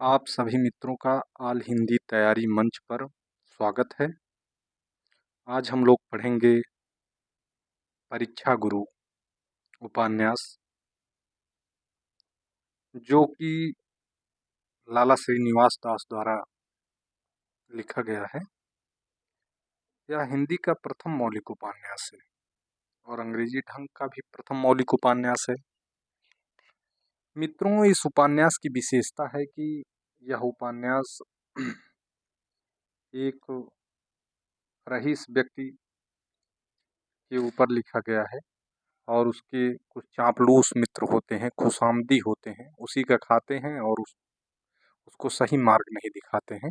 आप सभी मित्रों का ऑल हिंदी तैयारी मंच पर स्वागत है। आज हम लोग पढ़ेंगे परीक्षा गुरु उपन्यास, जो कि लाला श्रीनिवास दास द्वारा लिखा गया है। यह हिंदी का प्रथम मौलिक उपन्यास है और अंग्रेजी ढंग का भी प्रथम मौलिक उपन्यास है। मित्रों, इस उपन्यास की विशेषता है कि यह उपन्यास एक रईस व्यक्ति के ऊपर लिखा गया है और उसके कुछ चापलूस मित्र होते हैं, खुशामदी होते हैं, उसी का खाते हैं और उसको सही मार्ग नहीं दिखाते हैं।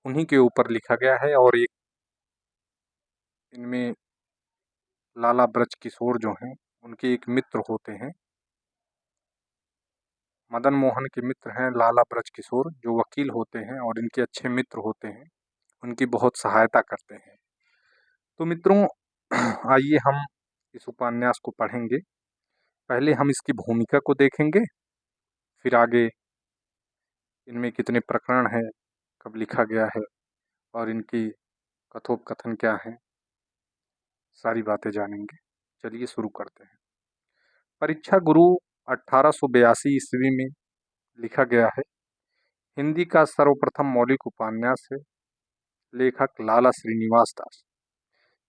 उन्हीं के ऊपर लिखा गया है। और एक इनमें लाला ब्रज किशोर जो हैं, उनके एक मित्र होते हैं, मदन मोहन के मित्र हैं लाला ब्रज किशोर, जो वकील होते हैं और इनके अच्छे मित्र होते हैं, उनकी बहुत सहायता करते हैं। तो मित्रों, आइए हम इस उपन्यास को पढ़ेंगे। पहले हम इसकी भूमिका को देखेंगे, फिर आगे इनमें कितने प्रकरण हैं, कब लिखा गया है और इनकी कथोपकथन क्या है, सारी बातें जानेंगे। चलिए शुरू करते हैं। परीक्षा गुरु 1882 ईस्वी में लिखा गया है। हिंदी का सर्वप्रथम मौलिक उपन्यास है। लेखक लाला श्रीनिवास दास।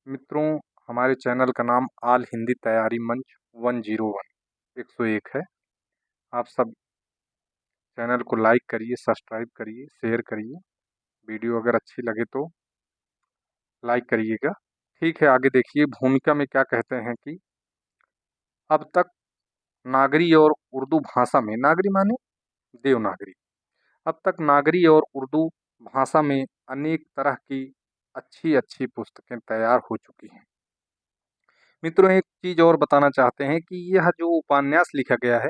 मित्रों, हमारे चैनल का नाम ऑल हिंदी तैयारी मंच 101 है। आप सब चैनल को लाइक करिए, सब्सक्राइब करिए, शेयर करिए। वीडियो अगर अच्छी लगे तो लाइक करिएगा। ठीक है, आगे देखिए भूमिका में क्या कहते हैं कि अब तक नागरी और उर्दू भाषा में, नागरी माने देवनागरी, अब तक नागरी और उर्दू भाषा में अनेक तरह की अच्छी अच्छी पुस्तकें तैयार हो चुकी हैं। मित्रों, एक चीज और बताना चाहते हैं कि यह जो उपन्यास लिखा गया है,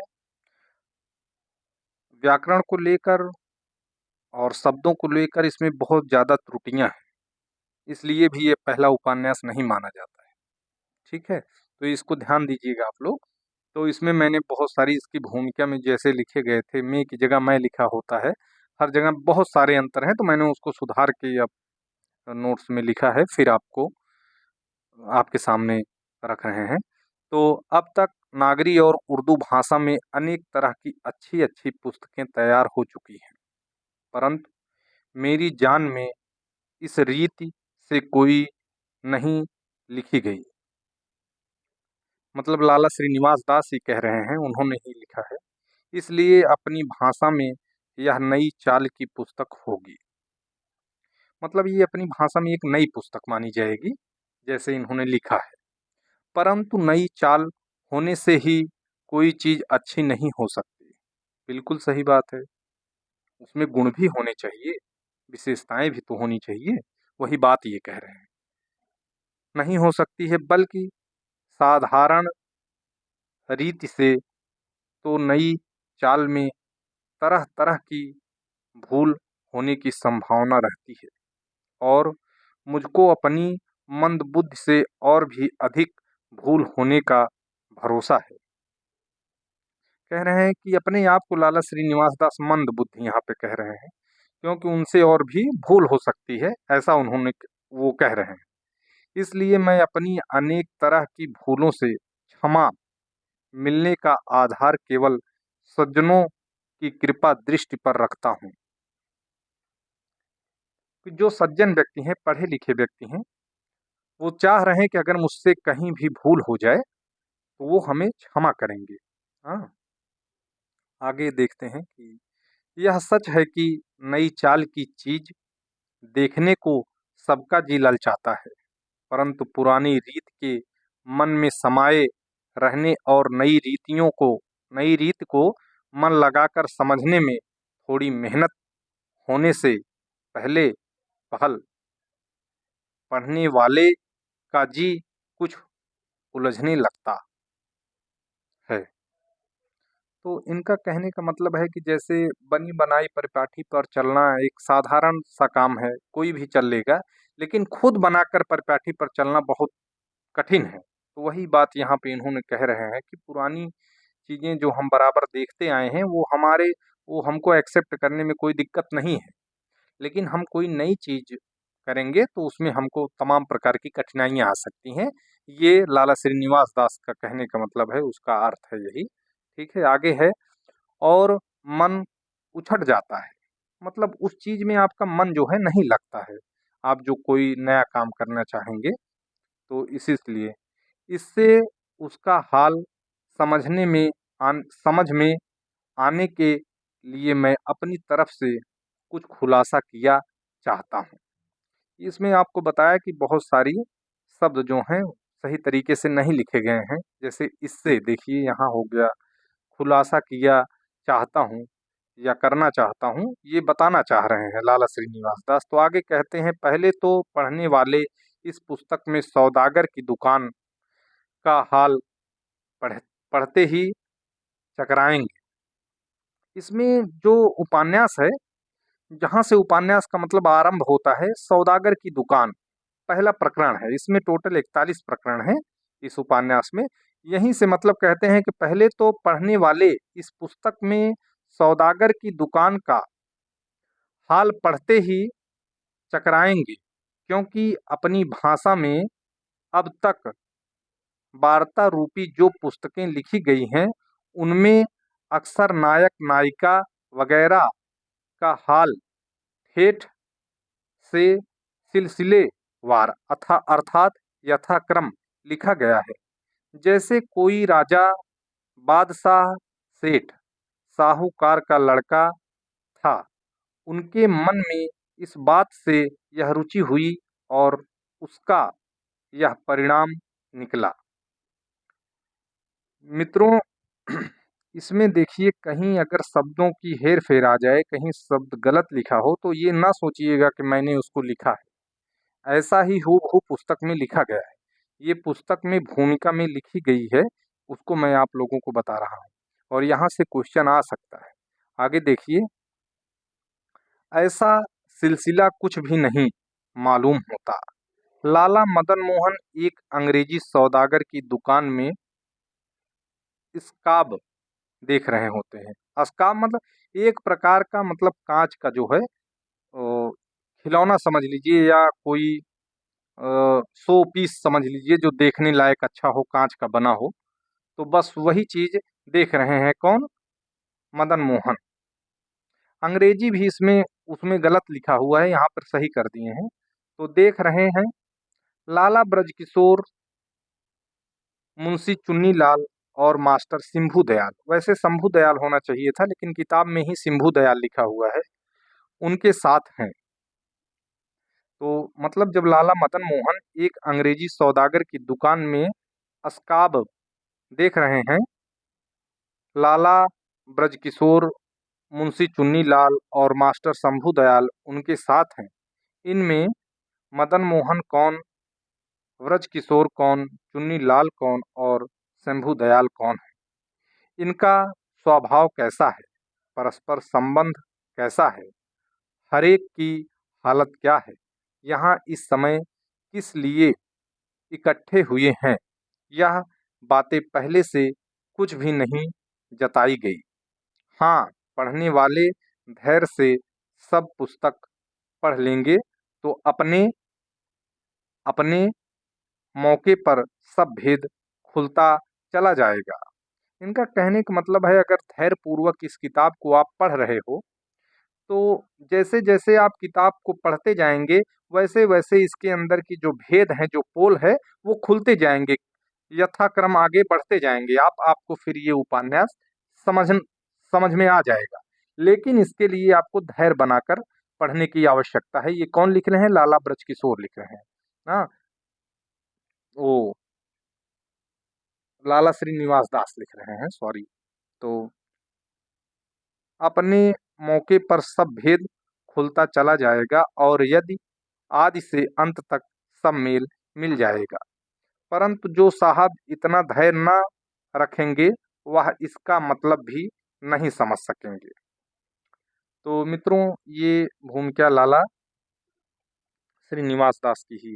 व्याकरण को लेकर और शब्दों को लेकर इसमें बहुत ज़्यादा त्रुटियां हैं, इसलिए भी ये पहला उपन्यास नहीं माना जाता है। ठीक है, तो इसको ध्यान दीजिएगा आप लोग। तो इसमें मैंने बहुत सारी इसकी भूमिका में जैसे लिखे गए थे, मैं की जगह मैं लिखा होता है, हर जगह बहुत सारे अंतर हैं, तो मैंने उसको सुधार के अब नोट्स में लिखा है, फिर आपको आपके सामने रख रहे हैं। तो अब तक नागरी और उर्दू भाषा में अनेक तरह की अच्छी अच्छी पुस्तकें तैयार हो चुकी हैं, परंतु मेरी जान में इस रीति से कोई नहीं लिखी गई। मतलब लाला श्रीनिवास दास ही कह रहे हैं, उन्होंने ही लिखा है, इसलिए अपनी भाषा में यह नई चाल की पुस्तक होगी। मतलब ये अपनी भाषा में एक नई पुस्तक मानी जाएगी, जैसे इन्होंने लिखा है। परंतु नई चाल होने से ही कोई चीज़ अच्छी नहीं हो सकती। बिल्कुल सही बात है, उसमें गुण भी होने चाहिए, विशेषताएं भी तो होनी चाहिए। वही बात ये कह रहे हैं, नहीं हो सकती है, बल्कि साधारण रीति से तो नई चाल में तरह तरह की भूल होने की संभावना रहती है और मुझको अपनी मंद बुद्धि से और भी अधिक भूल होने का भरोसा है। कह रहे हैं कि अपने आप को लाला श्रीनिवास दास मंद बुद्धि यहाँ पे कह रहे हैं, क्योंकि उनसे और भी भूल हो सकती है, ऐसा उन्होंने वो कह रहे हैं। इसलिए मैं अपनी अनेक तरह की भूलों से क्षमा मिलने का आधार केवल सज्जनों की कृपा दृष्टि पर रखता हूँ। कि जो सज्जन व्यक्ति हैं, पढ़े लिखे व्यक्ति हैं, वो चाह रहे हैं कि अगर मुझसे कहीं भी भूल हो जाए तो वो हमें क्षमा करेंगे। हाँ, आगे देखते हैं कि यह सच है कि नई चाल की चीज देखने को सबका जी ललचाता है, परंतु पुरानी रीत के मन में समाये रहने और नई रीत को मन लगाकर समझने में थोड़ी मेहनत होने से पहले पहल पढ़ने वाले का जी कुछ उलझने लगता है। तो इनका कहने का मतलब है कि जैसे बनी बनाई परिपाटी पर चलना एक साधारण सा काम है, कोई भी चल लेगा, लेकिन खुद बनाकर परिपाटी पर चलना बहुत कठिन है। तो वही बात यहाँ पे इन्होंने कह रहे हैं कि पुरानी चीज़ें जो हम बराबर देखते आए हैं वो हमको एक्सेप्ट करने में कोई दिक्कत नहीं है। लेकिन हम कोई नई चीज़ करेंगे तो उसमें हमको तमाम प्रकार की कठिनाइयाँ आ सकती हैं। ये लाला श्रीनिवास दास का कहने का मतलब है, उसका अर्थ है यही। ठीक है, आगे है, और मन उछट जाता है। मतलब उस चीज़ में आपका मन जो है नहीं लगता है। आप जो कोई नया काम करना चाहेंगे तो इसलिए इससे उसका हाल समझ में आने के लिए मैं अपनी तरफ से कुछ खुलासा किया चाहता हूँ। इसमें आपको बताया कि बहुत सारी शब्द जो हैं सही तरीके से नहीं लिखे गए हैं। जैसे इससे देखिए यहाँ हो गया, खुलासा किया चाहता हूँ या करना चाहता हूँ, ये बताना चाह रहे हैं लाला श्रीनिवास दास। तो आगे कहते हैं, पहले तो पढ़ने वाले इस पुस्तक में सौदागर की दुकान का हाल पढ़ पढ़ते ही चकराएंगे। इसमें जो उपन्यास है, जहाँ से उपन्यास का मतलब आरंभ होता है, सौदागर की दुकान पहला प्रकरण है। इसमें टोटल 41 प्रकरण हैं इस उपन्यास में। यहीं से मतलब कहते हैं कि पहले तो पढ़ने वाले इस पुस्तक में सौदागर की दुकान का हाल पढ़ते ही चकराएंगे, क्योंकि अपनी भाषा में अब तक वार्ता रूपी जो पुस्तकें लिखी गई हैं उनमें अक्सर नायक नायिका वगैरह का हाल ठेठ से सिलसिलेवार अर्थात यथाक्रम लिखा गया है। जैसे कोई राजा, बादशाह, सेठ, साहूकार का लड़का था, उनके मन में इस बात से यह रुचि हुई और उसका यह परिणाम निकला। मित्रों, इसमें देखिए कहीं अगर शब्दों की हेर फेर आ जाए, कहीं शब्द गलत लिखा हो तो ये ना सोचिएगा कि मैंने उसको लिखा है। ऐसा ही हूबहू पुस्तक में लिखा गया है। ये पुस्तक में भूमिका में लिखी गई है, उसको मैं आप लोगों को बता रहा हूँ, और यहाँ से क्वेश्चन आ सकता है। आगे देखिए, ऐसा सिलसिला कुछ भी नहीं मालूम होता। लाला मदन मोहन एक अंग्रेजी सौदागर की दुकान में स्काब देख रहे होते हैं। स्काब मतलब एक प्रकार का, मतलब कांच का जो है खिलौना समझ लीजिए, या कोई शो पीस समझ लीजिए, जो देखने लायक अच्छा हो, कांच का बना हो। तो बस वही चीज देख रहे हैं कौन, मदन मोहन। अंग्रेजी भी इसमें उसमें गलत लिखा हुआ है, यहाँ पर सही कर दिए हैं। तो देख रहे हैं, लाला ब्रजकिशोर, मुंशी चुन्नीलाल और मास्टर शंभू दयाल, वैसे शंभू दयाल होना चाहिए था लेकिन किताब में ही शंभू दयाल लिखा हुआ है, उनके साथ हैं। तो मतलब जब लाला मदन मोहन एक अंग्रेजी सौदागर की दुकान में अस्काब देख रहे हैं, लाला ब्रजकिशोर, मुंशी चुन्नीलाल और मास्टर शंभू दयाल उनके साथ हैं। इनमें मदन मोहन कौन, ब्रजकिशोर कौन, चुन्नीलाल कौन और शंभू दयाल कौन है? इनका स्वभाव कैसा है, परस्पर संबंध कैसा है, हरेक की हालत क्या है, यहाँ इस समय किस लिए इकट्ठे हुए हैं, यह बातें पहले से कुछ भी नहीं जताई गई। हाँ, पढ़ने वाले धैर्य से सब पुस्तक पढ़ लेंगे तो अपने अपने मौके पर सब भेद खुलता चला जाएगा। इनका कहने का मतलब है, अगर धैर्य पूर्वक इस किताब को आप पढ़ रहे हो तो जैसे जैसे आप किताब को पढ़ते जाएंगे वैसे वैसे इसके अंदर की जो भेद हैं, जो पोल है, वो खुलते जाएंगे, यथाक्रम आगे बढ़ते जाएंगे। आपको फिर ये उपन्यास समझ समझ में आ जाएगा। लेकिन इसके लिए आपको धैर्य बनाकर पढ़ने की आवश्यकता है। ये कौन लिख रहे हैं? लाला ब्रजकिशोर लिख रहे हैं। हाँ, ओ लाला श्रीनिवास दास लिख रहे हैं, सॉरी। तो अपने मौके पर सब भेद खुलता चला जाएगा, और यदि आदि से अंत तक सब मेल मिल जाएगा। परंतु जो साहब इतना धैर्य न रखेंगे वह इसका मतलब भी नहीं समझ सकेंगे। तो मित्रों, ये भूमिका लाला श्रीनिवास दास की ही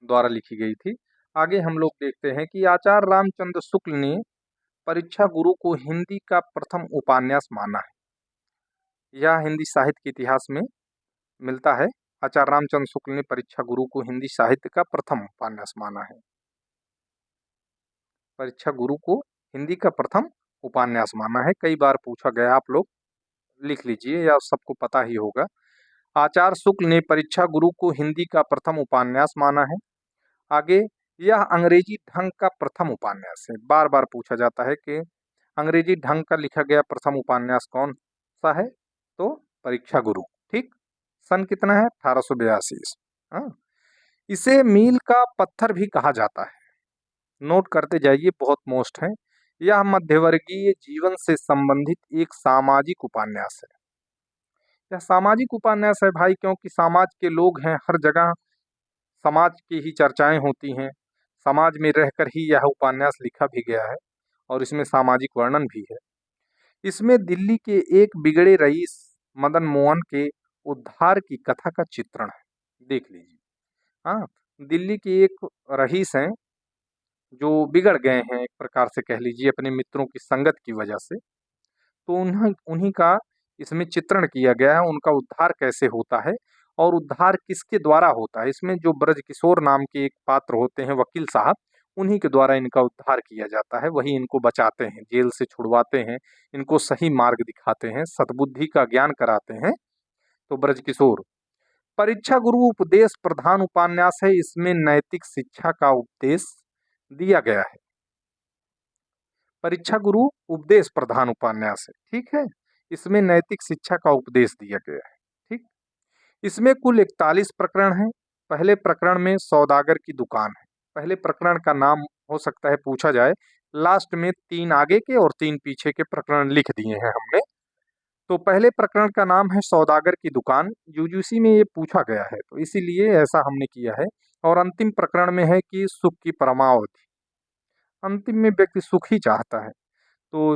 द्वारा लिखी गई थी। आगे हम लोग देखते हैं कि आचार्य रामचंद्र शुक्ल ने परीक्षा गुरु को हिंदी का प्रथम उपन्यास माना है? यह हिंदी साहित्य के इतिहास में मिलता है। आचार्य रामचंद्र शुक्ल ने परीक्षा गुरु को हिंदी साहित्य का प्रथम उपन्यास माना है। परीक्षा गुरु को हिंदी का प्रथम उपन्यास माना है। कई बार पूछा गया, आप लोग लिख लीजिए या सबको पता ही होगा। आचार्य शुक्ल ने परीक्षा गुरु को हिंदी का प्रथम उपन्यास माना है। आगे, यह अंग्रेजी ढंग का प्रथम उपन्यास है। बार बार पूछा जाता है कि अंग्रेजी ढंग का लिखा गया प्रथम उपन्यास कौन सा है? तो परीक्षा गुरु। ठीक, सन कितना है? 1882। हाँ, इसे मील का पत्थर भी कहा जाता है। नोट करते जाइए, बहुत मोस्ट है। यह मध्यवर्गीय जीवन से संबंधित एक सामाजिक उपन्यास है। यह सामाजिक उपन्यास है भाई, क्योंकि समाज के लोग हैं, हर जगह समाज की ही चर्चाएं होती हैं। समाज में रहकर ही यह उपन्यास लिखा भी गया है और इसमें सामाजिक वर्णन भी है। इसमें दिल्ली के एक बिगड़े रईस मदन मोहन के उद्धार की कथा का चित्रण है। देख लीजिए। हाँ, दिल्ली के एक रईस हैं जो बिगड़ गए हैं, एक प्रकार से कह लीजिए अपने मित्रों की संगत की वजह से। तो उन्हीं का इसमें चित्रण किया गया है, उनका उद्धार कैसे होता है और उद्धार किसके द्वारा होता है। इसमें जो ब्रजकिशोर नाम के एक पात्र होते हैं, वकील साहब, उन्हीं के द्वारा इनका उद्धार किया जाता है। वही इनको बचाते हैं, जेल से छुड़वाते हैं, इनको सही मार्ग दिखाते हैं, सद्बुद्धि का ज्ञान कराते हैं। तो ब्रजकिशोर। परीक्षा गुरु उपदेश प्रधान उपन्यास है। इसमें नैतिक शिक्षा का उपदेश दिया गया है। परीक्षा गुरु उपदेश प्रधान उपन्यास है। ठीक है, इसमें नैतिक शिक्षा का उपदेश दिया गया है। ठीक, इसमें कुल 41 प्रकरण हैं। पहले प्रकरण में सौदागर की दुकान है। पहले प्रकरण का नाम हो सकता है पूछा जाए, लास्ट में 3 आगे के और 3 पीछे के प्रकरण लिख दिए हैं हमने। तो पहले प्रकरण का नाम है सौदागर की दुकान। यूजीसी में ये पूछा गया है, तो इसीलिए ऐसा हमने किया है। और अंतिम प्रकरण में है कि सुख की परमावधि। अंतिम में व्यक्ति सुख ही चाहता है। तो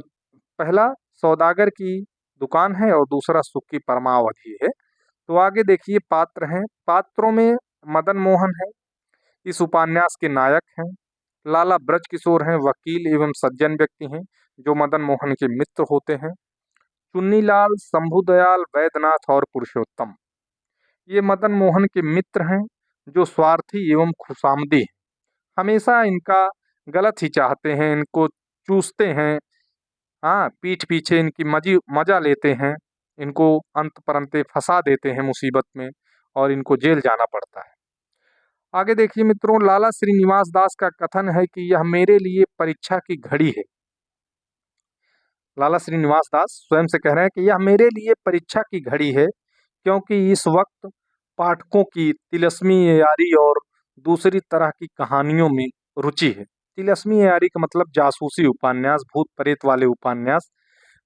पहला सौदागर की दुकान है और दूसरा सुख की परमावधि है। तो आगे देखिए, पात्र हैं। पात्रों में मदन मोहन है, इस उपन्यास के नायक हैं। लाला ब्रजकिशोर हैं, वकील एवं सज्जन व्यक्ति हैं जो मदन मोहन के मित्र होते हैं। चुन्नीलाल, शंभुदयाल, वैद्यनाथ और पुरुषोत्तम, ये मदन मोहन के मित्र हैं जो स्वार्थी एवं खुशामदी हैं। हमेशा इनका गलत ही चाहते हैं, इनको चूसते हैं। हाँ, पीठ पीछे इनकी मजा लेते हैं, इनको अंत परंते फंसा देते हैं मुसीबत में और इनको जेल जाना पड़ता है। आगे देखिए मित्रों, लाला श्रीनिवास दास का कथन है कि यह मेरे लिए परीक्षा की घड़ी है। लाला श्रीनिवास दास स्वयं से कह रहे हैं कि यह मेरे लिए परीक्षा की घड़ी है, क्योंकि इस वक्त पाठकों की तिलस्मी यारी और दूसरी तरह की कहानियों में रुचि है। तिलस्मी यारी का मतलब जासूसी उपन्यास, भूत प्रेत वाले उपन्यास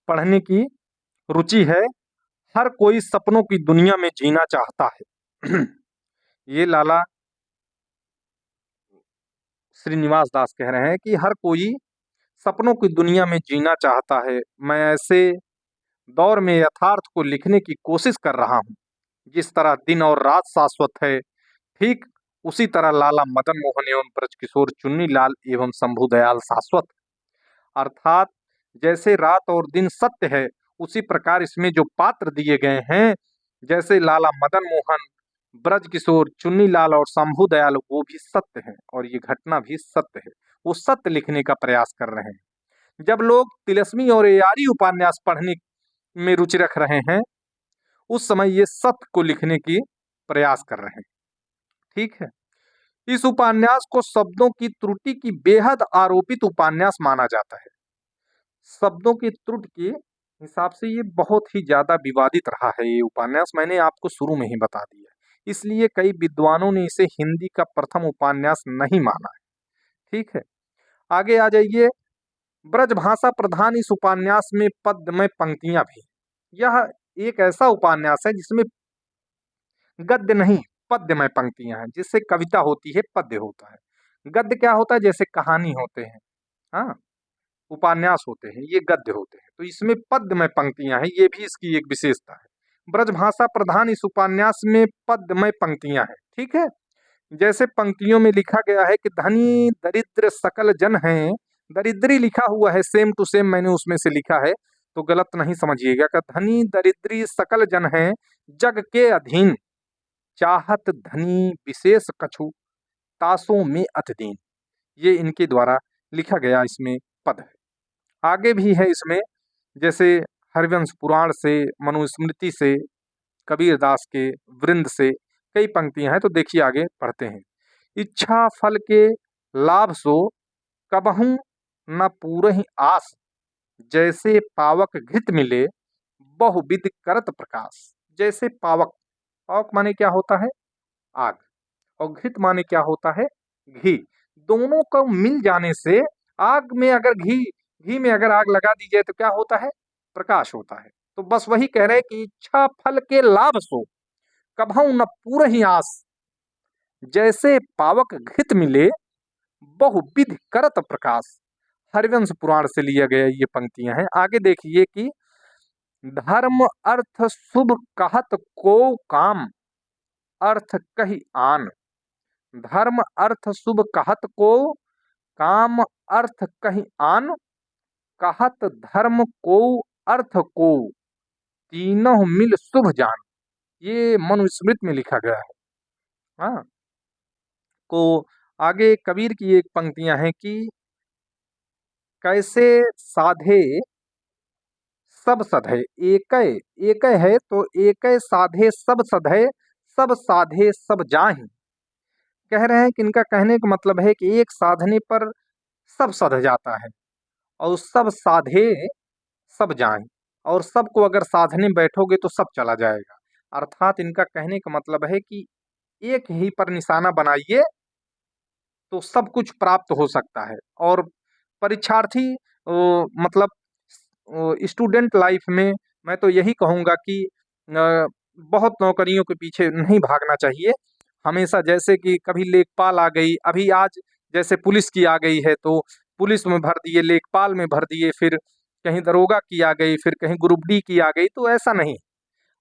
पढ़ने की रुचि है। हर कोई सपनों की दुनिया में जीना चाहता है। ये लाला श्रीनिवास दास कह रहे हैं कि हर कोई सपनों की दुनिया में जीना चाहता है। मैं ऐसे दौर में यथार्थ को लिखने की कोशिश कर रहा हूँ। जिस तरह दिन और रात शाश्वत है, ठीक उसी तरह लाला मदन मोहन एवं ब्रजकिशोर, चुन्नीलाल एवं शंभुदयाल शाश्वत। अर्थात जैसे रात और दिन सत्य है, उसी प्रकार इसमें जो पात्र दिए गए हैं, जैसे लाला मदन मोहन, ब्रजकिशोर, चुन्नीलाल और शंभुदयाल, वो भी सत्य है और ये घटना भी सत्य है। वो सत्य लिखने का प्रयास कर रहे हैं। जब लोग तिलस्मी और यारी उपन्यास पढ़ने में रुचि रख रहे हैं, उस समय ये सत्य को लिखने की प्रयास कर रहे हैं। ठीक है, इस उपन्यास को शब्दों की त्रुटि की बेहद आरोपित उपन्यास माना जाता है। शब्दों की त्रुटि के हिसाब से ये बहुत ही ज्यादा विवादित रहा है ये उपन्यास, मैंने आपको शुरू में ही बता दिया। इसलिए कई विद्वानों ने इसे हिंदी का प्रथम उपन्यास नहीं माना है। ठीक है, आगे आ जाइए। ब्रजभाषा प्रधान इस उपन्यास में पद्यमय पंक्तियां भी। यह एक ऐसा उपन्यास है जिसमें गद्य नहीं, पद्यमय पंक्तियां हैं। जिससे कविता होती है, पद्य होता है। गद्य क्या होता है? जैसे कहानी होते हैं, हाँ, उपन्यास होते हैं, ये गद्य होते हैं। तो इसमें पद्यमय पंक्तियां हैं, ये भी इसकी एक विशेषता है। ब्रजभाषा प्रधान इस उपन्यास में पद्यमय पंक्तियां हैं। ठीक है, जैसे पंक्तियों में लिखा गया है कि धनी दरिद्र सकल जन हैं, दरिद्री लिखा हुआ है, सेम टू सेम मैंने उसमें से लिखा है, तो गलत नहीं समझिएगा। का धनी दरिद्री सकल जन है जग के अधीन, चाहत धनी विशेष कछु तासों में अत दीन। ये इनके द्वारा लिखा गया इसमें पद है। आगे भी है इसमें, जैसे हरिवंश पुराण से, मनुस्मृति से, कबीरदास के वृंद से कई पंक्तियां हैं, तो देखिए आगे पढ़ते हैं। इच्छा फल के लाभ सो कबहू न पूरहि आस, जैसे पावक घृत मिले बहुविध करत प्रकाश। जैसे पावक, पावक माने क्या होता है? आग, और घृत माने क्या होता है? घी। दोनों को मिल जाने से आग में अगर घी में अगर आग लगा दी जाए तो क्या होता है? प्रकाश होता है। तो बस वही कह रहे हैं कि इच्छा फल के लाभ सो कबहू न पूरहि आस, जैसे पावक घृत मिले बहुविध करत प्रकाश। हरिवंश पुराण से लिया गया ये पंक्तियां हैं। आगे देखिए कि धर्म अर्थ शुभ कहत को काम, अर्थ कही आन। धर्म अर्थ शुभ कहत को काम, अर्थ कही आन। कहत धर्म को अर्थ को तीनों मिल शुभ जान। ये मनुस्मृति में लिखा गया है। हाँ, को आगे कबीर की एक पंक्तियां हैं कि कैसे साधे सब सधे, एक एक है तो एक साधे सब सधे, सब साधे सब जाहि। कह रहे हैं कि इनका कहने का मतलब है कि एक साधने पर सब सध जाता है, और सब साधे सब जाहि, और सबको अगर साधने बैठोगे तो सब चला जाएगा। अर्थात इनका कहने का मतलब है कि एक ही पर निशाना बनाइए तो सब कुछ प्राप्त हो सकता है। और परीक्षार्थी मतलब स्टूडेंट लाइफ में मैं तो यही कहूँगा कि बहुत नौकरियों के पीछे नहीं भागना चाहिए। हमेशा जैसे कि कभी लेखपाल आ गई, अभी आज जैसे पुलिस की आ गई है तो पुलिस में भर दिए, लेखपाल में भर दिए, फिर कहीं दरोगा की आ गई, फिर कहीं ग्रुप डी की आ गई। तो ऐसा नहीं।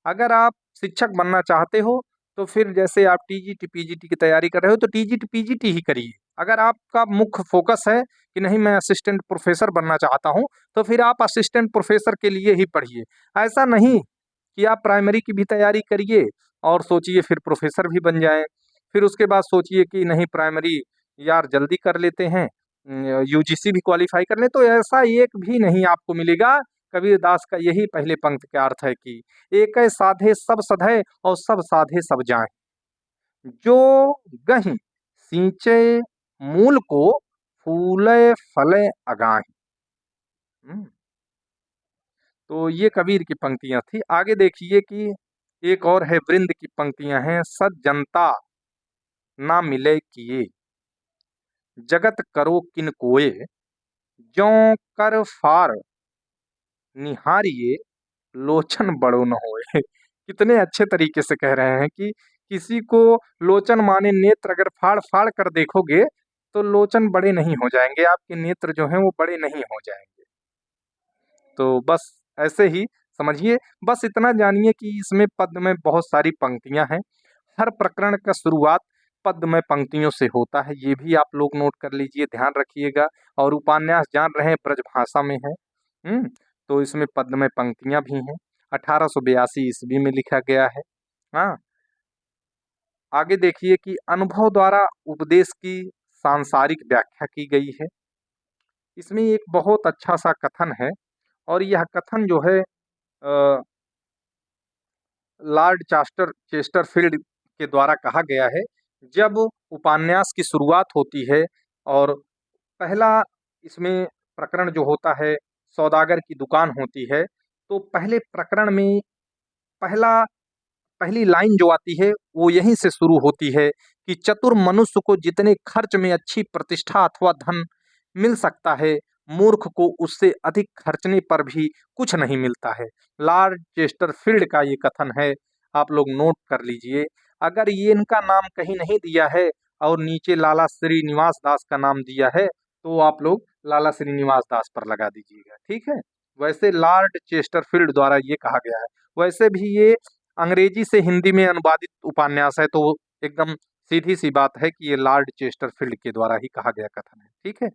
अगर आप शिक्षक बनना चाहते हो तो फिर जैसे आप टीजीटी पीजीटी की तैयारी कर रहे हो तो टीजीटी पीजीटी ही करिए। अगर आपका मुख्य फोकस है कि नहीं मैं असिस्टेंट प्रोफेसर बनना चाहता हूँ, तो फिर आप असिस्टेंट प्रोफेसर के लिए ही पढ़िए। ऐसा नहीं कि आप प्राइमरी की भी तैयारी करिए और सोचिए फिर प्रोफेसर भी बन जाएं, फिर उसके बाद सोचिए कि नहीं प्राइमरी यार जल्दी कर लेते हैं, यूजीसी भी क्वालिफाई कर लें। तो ऐसा एक भी नहीं आपको मिलेगा। कबीरदास का यही पहले पंक्ति का अर्थ है कि एक साधे सब सधे और सब साधे सब जाए, जो गहि सींचे मूल को फूले फले अगाहि। तो ये कबीर की पंक्तियां थी। आगे देखिए कि एक और है, वृंद की पंक्तियां हैं। सज्जनता ना मिले किए, जगत करो किन कोय, ज्यों कर फार निहारिये लोचन बड़ो न होए। कितने अच्छे तरीके से कह रहे हैं कि किसी को लोचन माने नेत्र अगर फाड़ फाड़ कर देखोगे तो लोचन बड़े नहीं हो जाएंगे, आपके नेत्र जो हैं वो बड़े नहीं हो जाएंगे। तो बस ऐसे ही समझिए। बस इतना जानिए कि इसमें पद में बहुत सारी पंक्तियां हैं। हर प्रकरण का शुरुआत पद में पंक्तियों से होता है, ये भी आप लोग नोट कर लीजिए, ध्यान रखिएगा। और उपन्यास जान रहे हैं ब्रजभाषा में है। तो इसमें पद में पंक्तियां भी हैं। 1882 ईस्वी में लिखा गया है। हाँ, आगे देखिए कि अनुभव द्वारा उपदेश की सांसारिक व्याख्या की गई है। इसमें एक बहुत अच्छा सा कथन है, और यह कथन जो है लॉर्ड चेस्टरफील्ड के द्वारा कहा गया है। जब उपन्यास की शुरुआत होती है और पहला इसमें प्रकरण जो होता है सौदागर की दुकान होती है, तो पहले प्रकरण में पहला पहली लाइन जो आती है वो यहीं से शुरू होती है कि चतुर मनुष्य को जितने खर्च में अच्छी प्रतिष्ठा अथवा धन मिल सकता है, मूर्ख को उससे अधिक खर्चने पर भी कुछ नहीं मिलता है। लॉर्ड चेस्टरफील्ड का ये कथन है, आप लोग नोट कर लीजिए। अगर ये इनका नाम कहीं नहीं दिया है और नीचे लाला श्रीनिवास दास का नाम दिया है तो आप लोग लाला श्रीनिवास दास पर लगा दीजिएगा, ठीक है। वैसे लॉर्ड चेस्टरफील्ड द्वारा ये कहा गया है। वैसे भी ये अंग्रेजी से हिंदी में अनुवादित उपन्यास है, तो एकदम सीधी सी बात है कि ये लॉर्ड चेस्टरफील्ड के द्वारा ही कहा गया कथन है, ठीक है।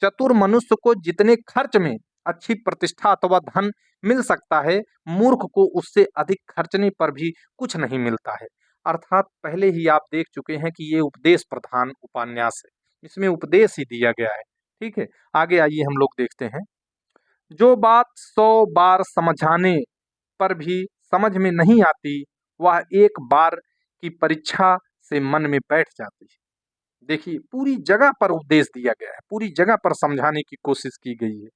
चतुर मनुष्य को जितने खर्च में अच्छी प्रतिष्ठा अथवा धन मिल सकता है, मूर्ख को उससे अधिक खर्चने पर भी कुछ नहीं मिलता है। अर्थात पहले ही आप देख चुके हैं कि ये उपदेश प्रधान उपन्यास है, इसमें उपदेश ही दिया गया है। ठीक है, आगे आइए हम लोग देखते हैं। जो बात 100 बार समझाने पर भी समझ में नहीं आती, वह एक बार की परीक्षा से मन में बैठ जाती है। देखिए, पूरी जगह पर उपदेश दिया गया है, पूरी जगह पर समझाने की कोशिश की गई है,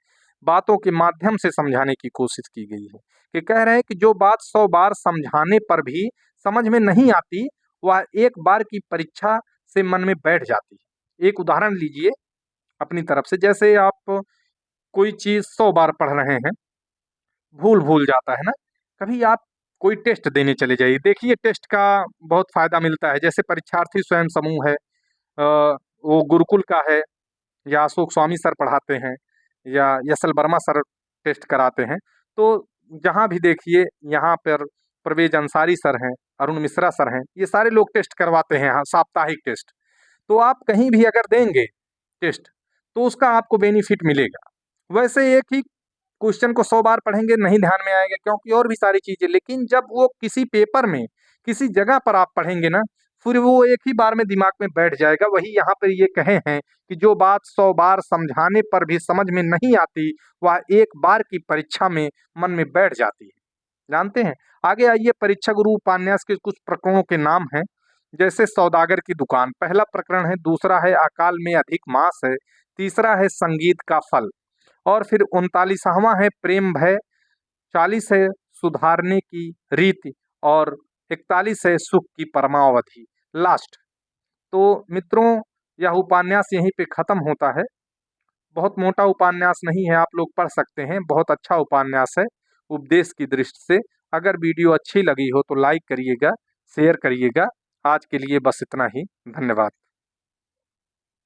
बातों के माध्यम से समझाने की कोशिश की गई है कि कह रहे हैं कि जो बात 100 बार समझाने पर भी समझ में नहीं आती, वह एक बार की परीक्षा से मन में बैठ जाती है। एक उदाहरण लीजिए अपनी तरफ से, जैसे आप कोई चीज़ 100 बार पढ़ रहे हैं, भूल भूल जाता है ना। कभी आप कोई टेस्ट देने चले जाइए, देखिए टेस्ट का बहुत फ़ायदा मिलता है। जैसे परीक्षार्थी स्वयं समूह है, वो गुरुकुल का है, या अशोक स्वामी सर पढ़ाते हैं, या यशल वर्मा सर टेस्ट कराते हैं। तो जहाँ भी देखिए, यहाँ पर परवेज अंसारी सर हैं, अरुण मिश्रा सर हैं, ये सारे लोग टेस्ट करवाते हैं, हाँ, साप्ताहिक टेस्ट। तो आप कहीं भी अगर देंगे टेस्ट, तो उसका आपको बेनिफिट मिलेगा। वैसे एक ही क्वेश्चन को 100 बार पढ़ेंगे नहीं ध्यान में आएगा, क्योंकि और भी सारी चीज़ें, लेकिन जब वो किसी पेपर में किसी जगह पर आप पढ़ेंगे ना, फिर वो एक ही बार में दिमाग में बैठ जाएगा। वही यहाँ पर ये कहे हैं कि जो बात 100 बार समझाने पर भी समझ में नहीं आती, वह एक बार की परीक्षा में मन में बैठ जाती है। जानते हैं? आगे आइए, परीक्षा गुरु उपन्यास के कुछ प्रकरणों के नाम हैं। जैसे सौदागर की दुकान पहला प्रकरण है, दूसरा है अकाल में अधिक मास है, तीसरा है संगीत का फल, और फिर 39वां है प्रेम भय, 40 है सुधारने की रीति, और 41 है सुख की परमावधि लास्ट। तो मित्रों, यह उपन्यास यहीं पे खत्म होता है। बहुत मोटा उपन्यास नहीं है, आप लोग पढ़ सकते हैं, बहुत अच्छा उपन्यास है उपदेश की दृष्टि से। अगर वीडियो अच्छी लगी हो तो लाइक करिएगा, शेयर करिएगा। आज के लिए बस इतना ही, धन्यवाद।